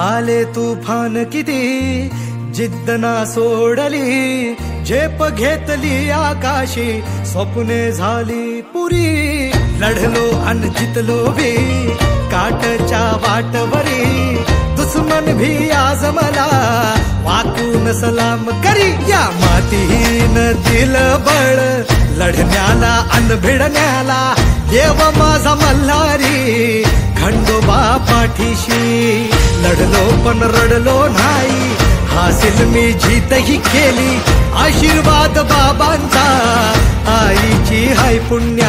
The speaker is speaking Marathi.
आले तुफान किती जिद्द ना सोडली, झेप घेतली आकाशी, स्वप्ने झाली पुरी. लढलो अन जितलो बी काटच्या वाटवरी, दुश्मन भी आज मला वाकून सलाम करी. या मातीन दिल बळ लढण्याला अन भिडण्याला, देव माझा मल्हारी खंडोबा पाठीशी. लढलो पण रडलो नाही, हासिल मी जीतही केली, आशीर्वाद बाबांचा आईची हाय पुण्या.